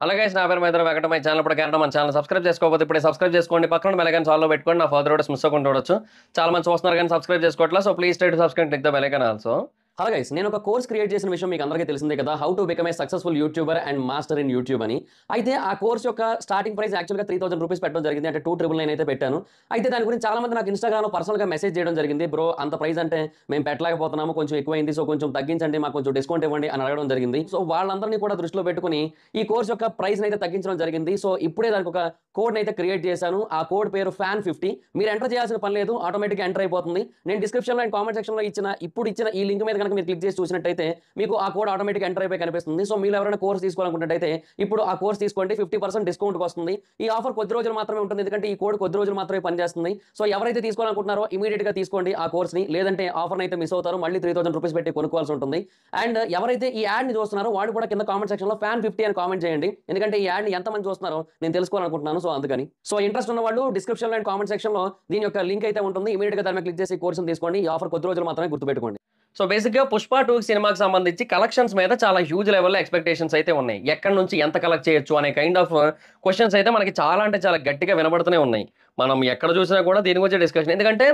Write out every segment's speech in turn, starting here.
Hello guys, నా పేరు Maitra Venkata. My channel ఇప్పుడు మన ఛానల్ సబ్స్క్రైబ్ చేసుకోకపోతే ఇప్పుడే సబ్స్క్రైబ్ చేసుకోండి. పక్కన బెల్ ఐకాన్ ఆల్లో పెట్టుకోండి. నా ఫర్దర్ వీడియోస్ మిస్ అవ్వకుండా చూడొచ్చు. చాలా మంది చూస్తున్నారు కానీ సబ్స్క్రైబ్ చేసుకోవట్లేదు. So please try to subscribe, click the bell icon also. Hello guys, నేను ఒక కోర్స్ క్రియేట్ చేసిన విషయం మీకు అందరికీ తెలిసిందే కదా, how to become a successful YouTuber and master in YouTube అని. అయితే ఆ కోర్స్ యొక్క స్టార్టింగ్ ప్రైస్ యాక్చువల్గా 3000 రూపీస్ పెట్టడం జరిగింది, అంటే 2999 అయితే పెట్టాను. అయితే దాని గురించి చాలా మంది నాకు ఇన్స్టాగ్రామ్లో పర్సనల్గా మెసేజ్ చేయడం జరిగింది. బ్రో, అంత ప్రైస్ అంటే మేము పెట్టలేకపోతున్నాము, కొంచెం ఎక్కువైంది, సో కొంచెం తగ్గించండి, మాకు కొంచెం డిస్కౌంట్ ఇవ్వండి అని అడగడం జరిగింది. సో వాళ్ళందరినీ కూడా దృష్టిలో పెట్టుకుని ఈ కోర్స్ యొక్క ప్రైస్ అయితే తగ్గించడం జరిగింది. సో ఇప్పుడే దానికి ఒక కోడ్ అయితే క్రియేట్ చేశాను. ఆ కోడ్ పేరు FAN50. మీరు ఎంటర్ చేయాల్సిన పని లేదు, ఆటోమేటిక్గా ఎంటర్ అయిపోతుంది. నేను డిస్క్రిప్షన్లో అండ్ కామెంట్ సెక్షన్లో ఇచ్చిన ఈ లింక్ మీద కనుక మీరు క్లిక్ చేసి చూసినట్టయితే మీకు ఆ కోడ్ ఆటోమేటిక్ ఎంటర్ అయిపోయి కనిపిస్తుంది. సో మీరు ఎవరైనా కోర్స్ తీసుకోవాలనుకుంటే ఇప్పుడు ఆ కోర్స్ తీసుకోండి, 50% డిస్కౌంట్ వస్తుంది. ఈ ఆఫర్ కొద్ది రోజులు మాత్రమే ఉంటుంది, ఎందుకంటే ఈ కోడ్ కొద్ది రోజులు మాత్రమే పనిచేస్తుంది. సో ఎవరైతే తీసుకోవాలనుకుంటున్నారో ఇమీడియట్ గా తీసుకోండి ఆ కోర్స్ ని, లేదంటే ఆఫర్ అయితే మిస్ అవుతారు, మళ్ళీ 3000 రూపీస్ పెట్టి కొనుక్కోవాల్సి ఉంటుంది. అండ్ ఎవరైతే ఈ యాడ్ ని చూస్తున్నారో వాడు కూడా కింద కామెంట్ సెక్షన్ లో FAN50 అని కామెంట్ చేయండి, ఎందుకంటే ఈ యాడ్ ని ఎంతమంది చూస్తున్నారో నేను తెలుసుకోవాలనుకుంటున్నాను. సో అందుకని ఇంట్రెస్ట్ ఉన్న వాళ్ళు డిస్క్రిప్షన్ లో అండ్ కామెంట్ సెక్షన్ లో దీని యొక్క లింక్ అయితే ఉంటుంది. ఇమీడియట్ గా దాని మీద క్లిక్ చేసి కోర్స్ తీసుకోండి. ఈ ఆఫర్ కొద్ది రోజులు మాత్రమే, గుర్తుపెట్టుకోండి. సో బేసిక్గా పుష్ప 2 సినిమాకి సంబంధించి కలెక్షన్స్ మీద చాలా హ్యూజ్ లెవెల్లో ఎక్స్పెక్టేషన్స్ అయితే ఉన్నాయి. ఎక్కడి నుంచి ఎంత కలెక్ట్ చేయొచ్చు అనే కైండ్ ఆఫ్ క్వశ్చన్స్ అయితే మనకి చాలా అంటే చాలా గట్టిగా వినబడుతూనే ఉన్నాయి. మనం ఎక్కడ చూసినా కూడా దీని గురించి డిస్కషన్, ఎందుకంటే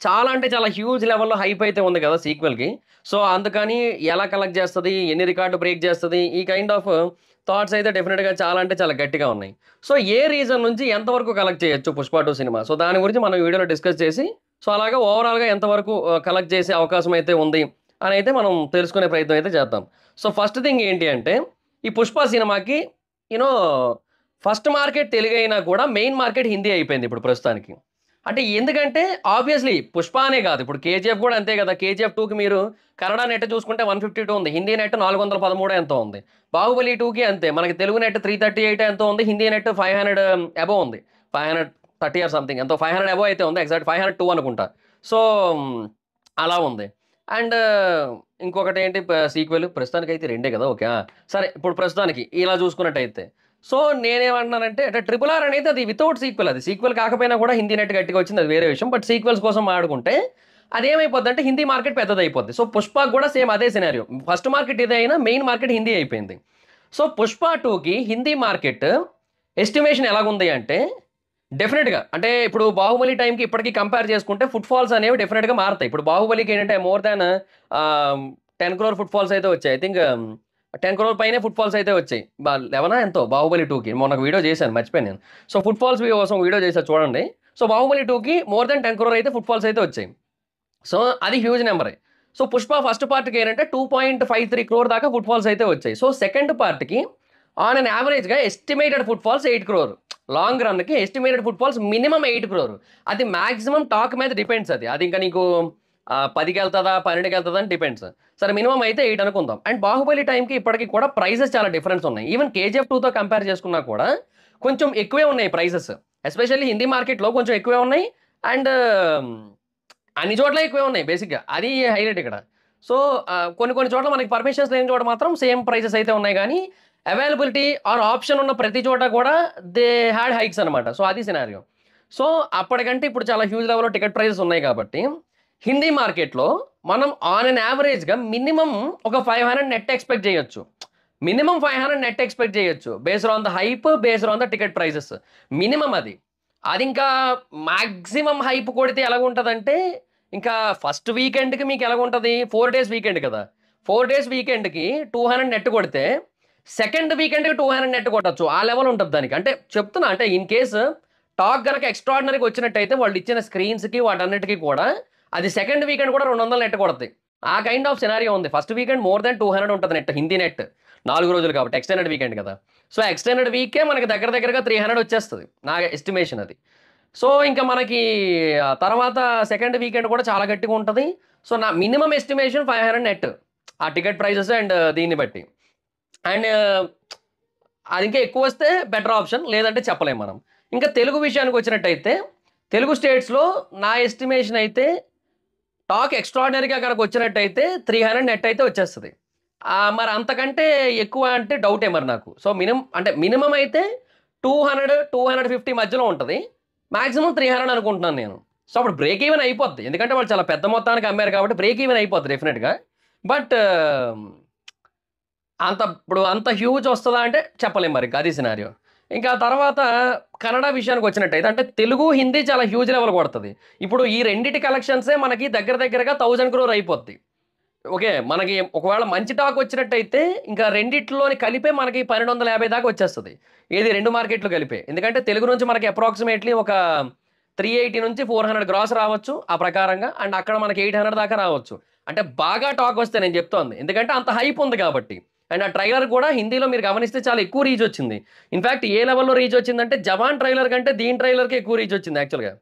చాలా అంటే చాలా హ్యూజ్ లెవెల్లో హైప్ అయితే ఉంది కదా సీక్వెల్కి. సో అందుకని ఎలా కలెక్ట్ చేస్తుంది, ఎన్ని రికార్డు బ్రేక్ చేస్తుంది, ఈ కైండ్ ఆఫ్ థాట్స్ అయితే డెఫినెట్గా చాలా అంటే చాలా గట్టిగా ఉన్నాయి. సో ఏ రీజన్ నుంచి ఎంతవరకు కలెక్ట్ చేయొచ్చు పుష్ప 2 సినిమా, సో దాని గురించి మనం వీడియోలో డిస్కస్ చేసి సో అలాగా ఓవరాల్గా ఎంతవరకు కలెక్ట్ చేసే అవకాశం అయితే ఉంది అని అయితే మనం తెలుసుకునే ప్రయత్నం అయితే చేద్దాం. సో ఫస్ట్ థింగ్ ఏంటి అంటే, ఈ పుష్ప సినిమాకి యూనో ఫస్ట్ మార్కెట్ తెలుగు అయినా కూడా మెయిన్ మార్కెట్ హిందీ అయిపోయింది ఇప్పుడు ప్రస్తుతానికి. అంటే ఎందుకంటే ఆబ్వియస్లీ పుష్ప అనే కాదు, ఇప్పుడు కేజీఎఫ్ కూడా అంతే కదా. కేజీఎఫ్ 2కి మీరు కన్నడ నెట్ చూసుకుంటే 152 ఉంది, హిందీ నెట్ 413 ఎంతో ఉంది. బాహుబలి 2కి అంతే, మనకి తెలుగు నెట్ 338 ఎంతో ఉంది, హిందీ నెట్ 500 అబవ్ ఉంది, 530 ఆర్ సంథింగ్ ఎంతో, 500 అబవ్ అయితే ఉంది, ఎగ్జాక్ట్ 502 అనుకుంటా. సో అలా ఉంది. అండ్ ఇంకొకటి ఏంటి, సీక్వెల్ ప్రస్తుతానికి అయితే రెండే కదా. ఓకే, సరే ఇప్పుడు ప్రస్తుతానికి ఇలా చూసుకున్నట్టయితే సో నేనేమంటున్నానంటే, అంటే RRR అనేది అది వితౌట్ సీక్వెల్, అది సీక్వెల్ కాకపోయినా కూడా హిందీ నెట్ గట్టిగా వచ్చింది, అది వేరే విషయం. బట్ సీక్వెల్స్ కోసం ఆడుకుంటే అదేమైపోద్ది అంటే హిందీ మార్కెట్ పెద్దది అయిపోద్ది. సో పుష్పకు కూడా సేమ్ అదే సినారియో, ఫస్ట్ మార్కెట్ ఇదే అయినా మెయిన్ మార్కెట్ హిందీ అయిపోయింది. సో పుష్ప 2కి హిందీ మార్కెట్ ఎస్టిమేషన్ ఎలాగుంది అంటే, డెఫినెట్గా అంటే ఇప్పుడు బాహుబలి టైంకి ఇప్పటికీ కంపేర్ చేసుకుంటే ఫుట్ ఫాల్స్ అనేవి డెఫినెట్గా మారుతాయి. ఇప్పుడు బాహుబలికి ఏంటంటే more than 10 crore footfalls అయితే వచ్చాయి. ఐ థింక్ 10 crore పైనే ఫుట్ ఫాల్స్ అయితే వచ్చాయి. 11 ఎంతో బాహుబలి 2కి, మొన్న ఒక వీడియో చేశాను, మర్చిపోయాను నేను. సో ఫుట్ ఫాల్స్ కోసం వీడియో చేశాను చూడండి. సో బాహుబలి 2కి మోర్ దాన్ 10 crore అయితే ఫుట్ ఫాల్స్ అయితే వచ్చాయి. సో అది హ్యూజ్ నెంబరే. సో పుష్ప ఫస్ట్ పార్ట్కి ఏంటంటే 2.53 crore దాకా ఫుట్ ఫాల్స్ అయితే వచ్చాయి. సో సెకండ్ పార్ట్కి ఆన్ అన్ యావరేజ్గా estimated footfalls 8 crore, long రన్కి estimated footfalls minimum 8 crore. అది మాక్సిమం టాక్ మీద డిపెండ్స్, అది ఇంకా నీకు 10కి వెళ్తుందా 12కి వెళ్తుందా అని డిపెండ్స్. సరే మినిమం అయితే 8 అనుకుందాం. అండ్ బాహుబలి టైంకి ఇప్పటికి కూడా ప్రైజెస్ చాలా డిఫరెన్స్ ఉన్నాయి. ఈవెన్ KGF 2తో కంపేర్ చేసుకున్నా కూడా కొంచెం ఎక్కువే ఉన్నాయి ప్రైజెస్, ఎస్పెషల్లీ హిందీ మార్కెట్లో కొంచెం ఎక్కువే ఉన్నాయి. అండ్ అన్ని చోట్ల ఎక్కువే ఉన్నాయి బేసిక్గా, అది హైలైట్ ఇక్కడ. సో కొన్ని చోట్ల మనకి పర్మిషన్స్ లేని చోట మాత్రం సేమ్ ప్రైజెస్ అయితే ఉన్నాయి, కానీ అవైలబిలిటీ ఆర్ ఆప్షన్ ఉన్న ప్రతి చోట కూడా దే హ్యాడ్ హైక్స్ అనమాట. సో అది సినారియో. సో అప్పటికంటే ఇప్పుడు చాలా హ్యూజ్ లెవెల్లో టికెట్ ప్రైజెస్ ఉన్నాయి కాబట్టి హిందీ మార్కెట్లో మనం ఆన్ అన్ యావరేజ్గా మినిమం ఒక 500 నెట్ ఎక్స్పెక్ట్ చేయొచ్చు, మినిమం 500 నెట్ ఎక్స్పెక్ట్ చేయొచ్చు, based on the hype, based on the ticket prices, minimum అది. అది ఇంకా మ్యాక్సిమం హైప్ కొడితే ఎలాగుంటుందంటే, ఇంకా ఫస్ట్ వీకెండ్కి మీకు ఎలాగుంటుంది, 4 days వీకెండ్ కదా, 4 days వీకెండ్కి 200 నెట్ కొడితే సెకండ్ వీకెండ్కి 200 నెట్ కొట్టచ్చు, ఆ లెవెల్ ఉంటుంది దానికి. అంటే చెప్తున్నా, అంటే ఇన్ కేసు టాక్ కనుక ఎక్స్ట్రాడినరీగా వచ్చినట్టయితే వాళ్ళు ఇచ్చిన స్క్రీన్స్కి వాటన్నిటికీ కూడా అది సెకండ్ వీకెండ్ కూడా 200 నెట్ కొడుతుంది. ఆ కైండ్ ఆఫ్ సినారియో ఉంది. ఫస్ట్ వీకెండ్ మోర్ దాన్ 200 ఉంటుంది నెట్, హిందీ నెట్ 4 రోజులు కాబట్టి, ఎక్స్టెండెడ్ వీకెండ్ కదా. సో ఎక్స్టెండెడ్ వీకే మనకి దగ్గరగా 300 వచ్చేస్తుంది నా ఎస్టిమేషన్ అది. సో ఇంకా మనకి తర్వాత సెకండ్ వీకెండ్ కూడా చాలా గట్టిగా ఉంటుంది. సో నా మినిమం ఎస్టిమేషన్ 500 నెట్, ఆ టికెట్ ప్రైజెస్ అండ్ దీన్ని బట్టి. అండ్ అది ఇంకా ఎక్కువ వస్తే బెటర్ ఆప్షన్, లేదంటే చెప్పలేము మనం. ఇంకా తెలుగు విషయానికి వచ్చినట్టయితే తెలుగు స్టేట్స్లో నా ఎస్టిమేషన్ అయితే టాక్ ఎక్స్ట్రాడినరీగా కనుక వచ్చినట్టయితే 300 నెట్ అయితే వచ్చేస్తుంది. మరి అంతకంటే ఎక్కువ అంటే డౌటే మరి నాకు. సో మినిమం అయితే 200-250 మధ్యలో ఉంటుంది, మాక్సిమం 300 అనుకుంటున్నాను నేను. సో అప్పుడు బ్రేక్ ఈవెన్ అయిపోద్ది, ఎందుకంటే వాళ్ళు చాలా పెద్ద మొత్తానికి అమ్మారు కాబట్టి బ్రేక్ ఈవెన్ అయిపోద్ది డెఫినెట్గా. బట్ అంత హ్యూజ్ వస్తుందా అంటే చెప్పలేం మరి, అది సినారియో. ఇంకా తర్వాత కన్నడ విషయానికి వచ్చినట్టయితే అంటే తెలుగు, హిందీ చాలా హ్యూజ్ లెవెల్ కొడుతుంది. ఇప్పుడు ఈ రెండిటి కలెక్షన్సే మనకి దగ్గరగా 1000 crore అయిపోద్ది. ఓకే. మనకి ఒకవేళ మంచి టాక్ వచ్చినట్టయితే ఇంకా రెండిట్లోని కలిపే మనకి 1250 దాకా వచ్చేస్తది. ఏది 2 మార్కెట్లు కలిపే. ఎందుకంటే తెలుగు నుంచి మనకి అప్రాక్సిమేట్‌లీ ఒక 380 నుంచి 400 గ్రాస్ రావచ్చు ఆ ప్రకారంగా. అండ్ అక్కడ మనకి 800 దాకా రావచ్చు. అంటే బాగా టాక్ వస్తే నేను చెప్తోంది. ఎందుకంటే అంత హైప్ ఉంది కాబట్టి. అండ్ ఆ ట్రైలర్ కూడా హిందీలో మీరు గమనిస్తే చాలా ఎక్కువ రీచ్ వచ్చింది. ఇన్‌ఫాక్ట్ ఏ లెవెల్‌లో రీచ్ వచ్చిందంటే 'జవాన్' ట్రైలర్ కంటే దీని ట్రైలర్‌కే ఎక్కువ రీచ్ వచ్చింది యాక్చువల్‌గా.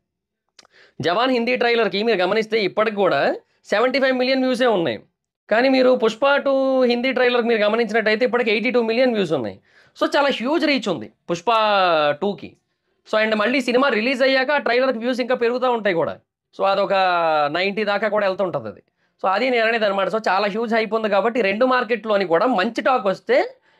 'జవాన్' హిందీ ట్రైలర్‌కి మీరు గమనిస్తే ఇప్పటికి కూడా 75 మిలియన్ వ్యూసే ఉన్నాయి. కానీ మీరు 'పుష్ప 2' హిందీ ట్రైలర్‌కి మీరు గమనించినట్టయితే ఇప్పటికి 82 మిలియన్ వ్యూస్ ఉన్నాయి. సో చాలా హ్యూజ్ రీచ్ ఉంది 'పుష్ప 2'కి. సో అండ్ మళ్ళీ సినిమా రిలీజ్ అయ్యాక ఆ ట్రైలర్‌కి వ్యూస్ ఇంకా పెరుగుతా ఉంటాయి కూడా. సో అదొక 90 దాకా కూడా ఎళ్తుంటదది. సో అది నేననేదనమాట. సో చాలా హ్యూజ్ హైప్ ఉంది కాబట్టి 2 మార్కెట్‌లోని కూడా మంచి టాక్ వస్తే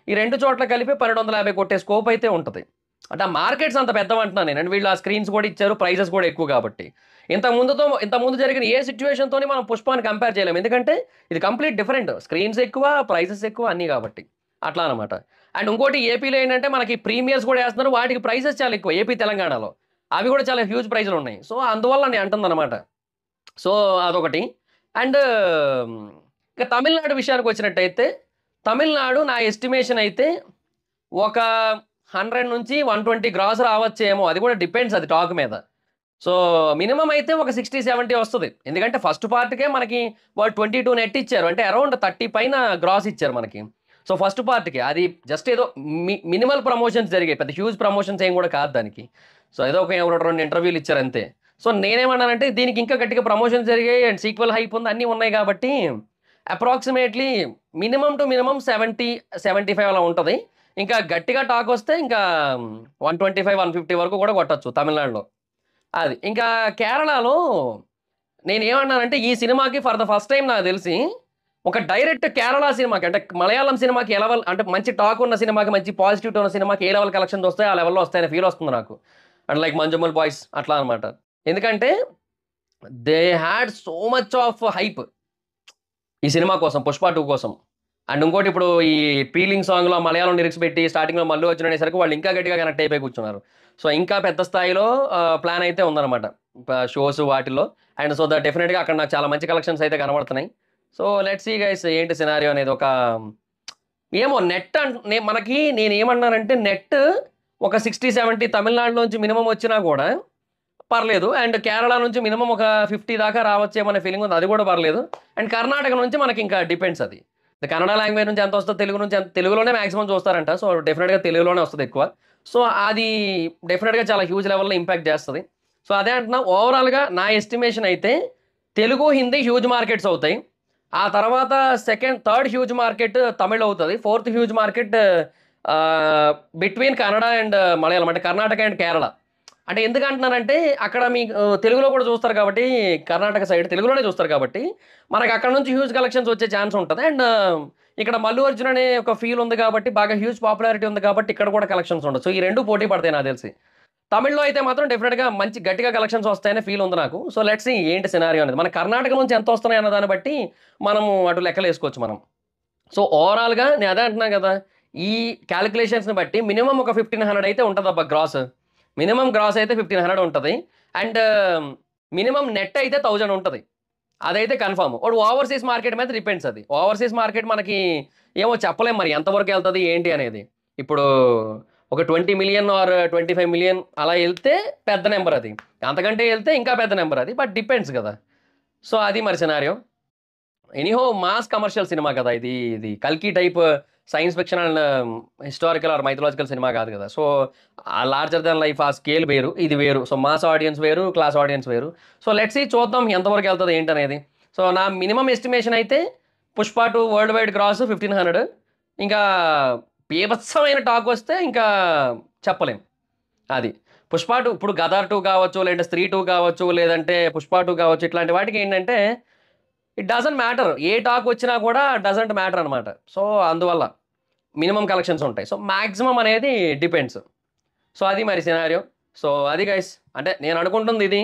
ఈ 2 చోట్ల కలిపి 1250 కొట్టే స్కోప్ అయితే ఉంటది. అంటే ఆ మార్కెట్స్ అంత పెద్దవంటున్నాను నేను. అండ్ వీళ్ళు ఆ స్క్రీన్స్ కూడా ఇచ్చారు. ప్రైజెస్ కూడా ఎక్కువ కాబట్టి. ఇంతకుముందు జరిగిన ఏ సిట్యుయేషన్‌తోని మనం 'పుష్పని' కంపేర్ చేయలేం. ఎందుకంటే ఇది కంప్లీట్ డిఫరెంట్. స్క్రీన్స్ ఎక్కువ, ప్రైజెస్ ఎక్కువ అన్నీ కాబట్టి. అట్లా అనమాట. అండ్ ఇంకోటి ఏపీలో ఏంటంటే మనకి ప్రీమియర్స్ కూడా ఏస్తున్నారు. వాటికి ప్రైజెస్ చాలా ఎక్కువ ఏపీ, తెలంగాణలో. అవి కూడా చాలా హ్యూజ్ ప్రైజ్‌లున్నాయి. సో అందువల్ల నేను అంటుందనమాట. సో అదొకటి. అండ్ ఇక తమిళనాడు విషయానికొచ్చినట్టయితే, తమిళనాడు నా ఎస్టిమేషన్ అయితే ఒక 100 నుంచి 120 గ్రాస్ రావచ్చేమో. అది కూడా డిపెండ్స్ అది టాక్ మీద. సో మినిమమ్ అయితే ఒక 60, 70 వస్తది. ఎందుకంటే ఫస్ట్ పార్ట్‌కే మనకి వాళ్ళు 22 నెట్ ఇచ్చారు. అంటే అరౌండ్ 30 పైన గ్రాస్ ఇచ్చారు మనకి. సో ఫస్ట్ పార్ట్‌కి అది జస్ట్ ఏదో మినిమల్ ప్రమోషన్స్ జరిగాయి. పెద్ద హ్యూజ్ ప్రమోషన్స్ ఏం కూడా కాదు దానికి. సో ఏదో ఒక 2 ఇంటర్వ్యూలు ఇచ్చారు అంతే. సో నేనేమన్నానంటే దీనికి ఇంకా గట్టిగా ప్రమోషన్స్ జరిగాయి అండ్ సీక్వెల్ హైప్ ఉంది అన్నీ ఉన్నాయి కాబట్టి అప్రాక్సిమేట్‌లీ మినిమమ్ టు మినిమమ్ 70, 75 అలా ఉంటది. ఇంకా గట్టిగా టాక్ వస్తే ఇంకా 125, 150 వరకు కూడా కొట్టొచ్చు తమిళనాడులో. అది. ఇంకా కేరళలో నేనేమన్నానంటే ఈ సినిమాకి ఫర్ ద ఫస్ట్ టైమ్ నాకు తెలిసి ఒక డైరెక్ట్ కేరళ సినిమాకి అంటే మలయాళం సినిమాకి ఏ లెవెల్ అంటే మంచి టాక్ ఉన్న సినిమాకి, మంచి పాజిటివిటీ ఉన్న సినిమాకి ఏ లెవెల్ కలెక్షన్స్ వస్తాయో ఆ లెవెల్‌లో వస్తాయనే ఫీల్ వస్తుంది నాకు. అండ్ లైక్ 'మంజుమల్ బాయ్స్' అట్లా అనమాట. ఎందుకంటే they had so much of hype ఈ సినిమా కోసం 'పుష్ప 2' కోసం. అండ్ ఇంకోటి ఇప్పుడు ఈ 'పీలింగ్' సాంగ్‌లో మలయాళం లిరిక్స్ పెట్టి స్టార్టింగ్‌లో మల్లు అర్జున్ అనేసరికి వాళ్ళు ఇంకా గట్టిగా కనెక్ట్ అయిపోయి కూర్చున్నారు. సో ఇంకా పెద్ద స్థాయిలో ప్లాన్ అయితే ఉందన్నమాట. షోస్ వాటిల్లో. అండ్ సో డెఫినిట్‌గా అక్కడ నాకు చాలా మంచి కలెక్షన్స్ అయితే కనబడుతున్నాయి. సో లెట్స్ సీ గైస్ ఏంటి సినారియో అనేది ఒక ఏమో నెట్ మనకి నేనేమన్నానంటే నెట్ ఒక 60, 70 తమిళనాడులోంచి మినిమమ్ వచ్చినా కూడా పర్లేదు. అండ్ కేరళ నుంచి మినిమమ్ ఒక 50 దాకా రావచ్చేమో అనే ఫీలింగ్ ఉంది. అది కూడా పర్లేదు. అండ్ కర్ణాటక నుంచి మనకి ఇంకా డిపెండ్స్ అది. కన్నడ లాంగ్వేజ్ నుంచి ఎంత వస్తదో తెలుగు నుంచి తెలుగులోనే మాక్సిమం చూస్తారంట. సో డెఫినిట్‌గా తెలుగులోనే వస్తది ఎక్కువ. సో అది డెఫినిట్‌గా చాలా హ్యూజ్ లెవెల్‌లో ఇంపాక్ట్ చేస్తది. సో అదే అంటున్నా ఓవరాల్‌గా నా ఎస్టిమేషన్ అయితే తెలుగు, హిందీ హ్యూజ్ మార్కెట్స్ అవుతాయి. ఆ తర్వాత థర్డ్ హ్యూజ్ మార్కెట్ తమిళ్ అవుతది. Fourth huge market between Kannada and Malayalam అంటే కర్ణాటక అండ్ కేరళ. అంటే ఎందుకంటున్నానంటే అక్కడ మీకు తెలుగులో కూడా చూస్తారు కాబట్టి కర్ణాటక సైడ్ తెలుగులోనే చూస్తారు కాబట్టి మనకు అక్కడ నుంచి హ్యూజ్ కలెక్షన్స్ వచ్చే ఛాన్స్ ఉంటది. అండ్ ఇక్కడ మల్లు అర్జున్ అనే ఒక ఫీల్ ఉంది కాబట్టి బాగా హ్యూజ్ పాపులారిటీ ఉంది కాబట్టి ఇక్కడ కూడా కలెక్షన్స్ ఉండొచ్చు. సో ఈ 2 పోటీ పడతాయి నాకు తెలిసి. తమిళ్‌లో అయితే మాత్రం డెఫినిట్‌గా మంచి గట్టిగా కలెక్షన్స్ వస్తాయనే ఫీల్ ఉంది నాకు. సో లెట్స్ సీ ఏంటి సినారియో అనేది. మన కర్ణాటక నుంచి ఎంత వస్తున్నాయి అన్న దాన్ని బట్టి మనము అటు లెక్కలేసుకోవచ్చు మనం. సో ఓవరాల్‌గా నేను అదే అంటున్నాను కదా! ఈ కాలిక్యులేషన్స్‌ని బట్టి మినిమమ్ ఒక 1500 అయితే ఉంటదబ్బా గ్రాస్. మినిమమ్ గ్రాస్ అయితే 1500 ఉంటది. అండ్ మినిమమ్ నెట్ అయితే 1000 ఉంటది. అదైతే కన్ఫర్మ్. వాడు ఓవర్‌సీస్ మార్కెట్ మీద డిపెండ్స్ అది. ఓవర్‌సీస్ మార్కెట్ మనకి ఏమో చెప్పలేం మరి ఎంతవరకు ఎళ్తది ఏంటి అనేది. ఇప్పుడు ఒక 20,000,000 ఆర్ 25,000,000 అలా ఎళ్తే పెద్ద నంబర్ అది. అంతకంటే ఎళ్తే ఇంకా పెద్ద నంబర్ అది. బట్ డిపెండ్స్ కదా! సో అది మరి scenario. Anyhow mass commercial cinema కదా! ఇది 'కల్కి' type science fiction and historical or mythological cinema కాదు కదా! సో ఆ లార్జర్ థాన్ లైఫ్ ఆ స్కేల్ వేరు. ఇది వేరు. సో మాస్ ఆడియన్స్ వేరు, క్లాస్ ఆడియన్స్ వేరు. సో లెట్స్ సీ చూద్దాం ఎంతవరకు ఎళ్తది ఏంటనేది. సో నా మినిమమ్ ఎస్టిమేషన్ అయితే 'పుష్ప 2' వరల్డ్ వైడ్ గ్రాస్ 1500. ఇంకా బీభత్సమైన టాక్ వస్తే ఇంకా చెప్పలేం. అది. 'పుష్ప 2' ఇప్పుడు 'గదర్ 2' కావచ్చు, లేదంటే 'స్త్రీ 2' కావచ్చు, లేదంటే 'పుష్ప 2' కావచ్చు. ఇట్లాంటి వాటికి ఏంటంటే it doesn't matter. A talk వచ్చినా కూడా డజంట్ మ్యాటర్ అనమాట. సో అందువల్ల మినిమమ్ కలెక్షన్స్ ఉంటాయి. సో మాక్సిమం అనేది డిపెండ్స్. సో అది మరి సినారియో. సో అది గైస్. అంటే నేను అనుకుంటుంది ఇది.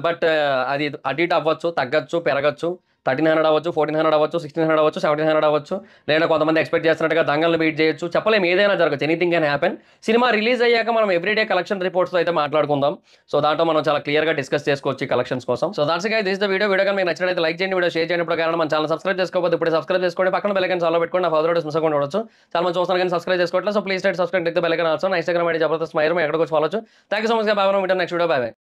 బట్ అది అటు ఇటు అవ్వచ్చు, తగ్గచ్చు, పెరగచ్చు. 1300 అవ్వచ్చు, 1400 అవ్వచ్చు, 1600 అవ్వచ్చు, 1700 అవ్వచ్చు, లేదా కొంతమంది ఎక్స్పెక్ట్ చేస్తున్నట్టుగా దంగల్ని బీట్ చేయొచ్చు. చెప్పలేము, ఏదైనా జరగచ్చు. Anything can happen. Cinema release అయ్యాక మనం ఎవ్రీడే కలెక్షన్ రిపోర్ట్స్తో అయితే మాట్లాడుకుందాం. సో దాంట్లో మనం చాలా క్లియర్గా డిస్కస్ చేసుకోవచ్చు ఈ కలెక్షన్స్ కోసం. So that's guys, this the video. Video కానీ మీకు నచ్చినట్లయితే లైక్ చేయండి, వీడియో షేర్ చేయండి. ఇప్పుడు కారణం మన ఛానల్ సబ్స్క్రైబ్ చేసుకోకపోతే ఇప్పుడే సబ్స్క్రైబ్ చేసుకోండి, పక్కన బెల్ ఐకాన్ ఆల్లో పెట్టుకోండి. నా ఫర్దర్ వీడియోస్ మిస్ అవ్వకుండా చూడొచ్చు. చాలా మంది చూస్తున్నారు కానీ సబ్స్క్రైబ్ చేసుకోవట్లేదు. So please subscribe the bell icon also. నా ఇన్స్టాగ్రామ్ ఐడి జబర్దస్త్ మైరు, ఎక్కడికి వచ్చి follow. Thank you so much. Bye. Next video. Bye.